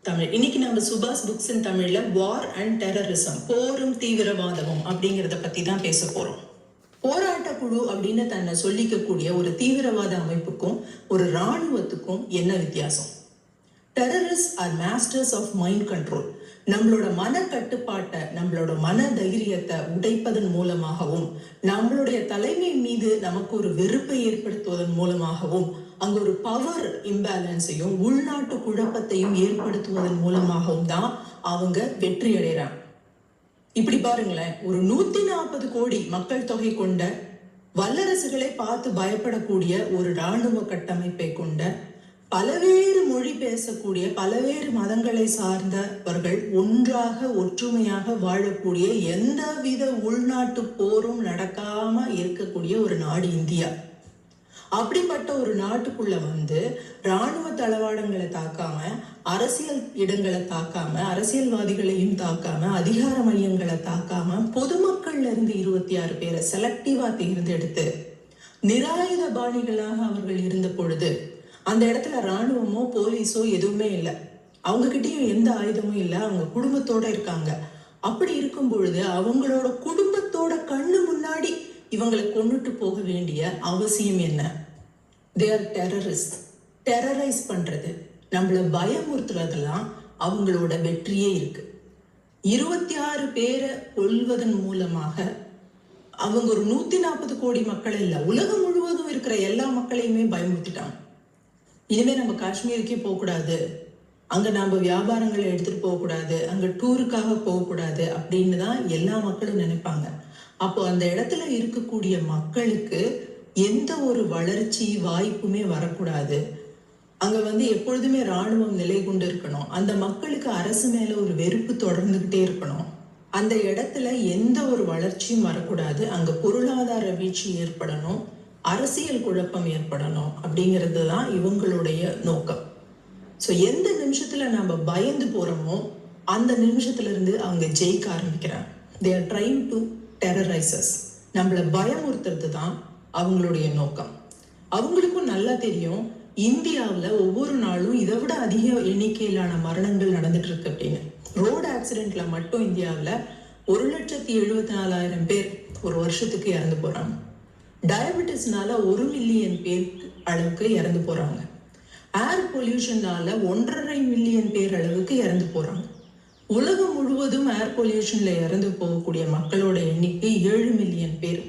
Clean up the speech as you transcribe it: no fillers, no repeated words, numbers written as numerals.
தமிழ். இன்னைக்கு நம்ம சுபாஷ் புக்ஸ் இன் தமிழ்ல வார் அண்ட் டெரரிசம், போரும் தீவிரவாதமும் அப்படிங்கிறத பத்தி தான் பேச போறோம். போராட்ட குழு அப்படின்னு தன்னை சொல்லிக்கக்கூடிய ஒரு தீவிரவாத அமைப்புக்கும் ஒரு இராணுவத்துக்கும் என்ன வித்தியாசம்? Terrorist are masters of mind control. நம்மளோட மன கட்டுப்பாட்டை, நம்மளோட மன தைரியத்தை உடைப்பதன் மூலமாகவும், நம்மளுடைய தலைமை மீது நமக்கு ஒரு வெறுப்பை ஏற்படுத்துவதன் மூலமாகவும், அங்க ஒரு பவர் இம்பேலன்ஸையும் உள்நாட்டு குழப்பத்தையும் ஏற்படுத்துவதன் மூலமாகவும் தான் அவங்க வெற்றி அடைகிறாங்க. இப்படி பாருங்களேன், ஒரு 140 கோடி மக்கள் தொகை கொண்ட, வல்லரசுகளை பார்த்து பயப்படக்கூடிய ஒரு இராணுவ கட்டமைப்பை கொண்ட, பலவேறு மொழி பேசக்கூடிய, பலவேறு மதங்களை சார்ந்தவர்கள் ஒன்றாக ஒற்றுமையாக வாழக்கூடிய, எந்தவித உள்நாட்டு போரும் நடக்காம இருக்கக்கூடிய ஒரு நாடு இந்தியா. அப்படிப்பட்ட ஒரு நாட்டுக்குள்ள இராணுவ தளவாடங்களை தாக்காம, அரசியல் இடங்களை தாக்காம, அரசியல்வாதிகளையும் தாக்காம, அதிகார மையங்களை தாக்காம, பொதுமக்கள்ல இருந்து 26 பேரை செலக்டிவா தேர்ந்தெடுத்து நிராயுத பாணிகளாக அவர்கள் இருந்த பொழுது, அந்த இடத்துல இராணுவமோ போலீஸோ எதுவுமே இல்லை. அவங்க கிட்டயும் எந்த ஆயுதமும் இல்லை. அவங்க குடும்பத்தோட இருக்காங்க. அப்படி இருக்கும் பொழுது அவங்களோட குடும்பத்தோட கண்ணு முன்னாடி இவங்களை கொண்டுட்டு போக வேண்டிய அவசியம் என்ன? They are terrorist. டெரரைஸ் பண்றது, நம்மள பயமுறுத்துறதெல்லாம் அவங்களோட வெற்றியே இருக்கு. 26 பேரை கொல்வதன் மூலமாக அவங்க ஒரு 140 கோடி மக்கள் இல்லை, உலகம் முழுவதும் இருக்கிற எல்லா மக்களையுமே பயமுறுத்திட்டாங்க. இனிமே நம்ம காஷ்மீருக்கே போகக்கூடாது, அங்க நம்ம வியாபாரங்களை எடுத்துட்டு போகக்கூடாது, அங்க டூருக்காக போகக்கூடாது அப்படின்னு தான் எல்லா மக்களும் நினைப்பாங்க. அப்போ அந்த இடத்துல இருக்கக்கூடிய மக்களுக்கு எந்த ஒரு வளர்ச்சி வாய்ப்புமே வரக்கூடாது. அங்க எப்பொழுதுமே இராணுவம் நிலை கொண்டு இருக்கணும். அந்த மக்களுக்கு அரசு மேல ஒரு வெறுப்பு தொடர்ந்துகிட்டே இருக்கணும். அந்த இடத்துல எந்த ஒரு வளர்ச்சியும் வரக்கூடாது. அங்க பொருளாதார வீழ்ச்சி ஏற்படணும், அரசியல் குழப்பம் ஏற்படணும் அப்படிங்கிறது தான் இவங்களுடைய நோக்கம். ஸோ எந்த நிமிஷத்துல நம்ம பயந்து போறோமோ அந்த நிமிஷத்துல இருந்து அவங்க ஜெயிக்க ஆரம்பிக்கிறாங்க. They are trying to terrorises. நம்மள பயமுறுத்துறது தான் அவங்களுடைய நோக்கம். அவங்களுக்கும் நல்லா தெரியும், இந்தியாவில் ஒவ்வொரு நாளும் இதை விட அதிக எண்ணிக்கையிலான மரணங்கள் நடந்துட்டு இருக்கு அப்படின்னு. ரோடு ஆக்சிடென்ட்ல மட்டும் இந்தியாவில் 1,74,000 பேர் ஒரு வருஷத்துக்கு இறந்து போறாங்க. டயபெட்டிஸ்னால 1 மில்லியன் பேர் அளவுக்கு இறந்து போறாங்க. ஏர் பொல்யூஷனால 1.5 மில்லியன் பேர் அளவுக்கு இறந்து போறாங்க. உலகம் முழுவதும் ஏர் பொல்யூஷன்ல இறந்து போகக்கூடிய மக்களோட எண்ணிக்கை 7 மில்லியன் பேர்.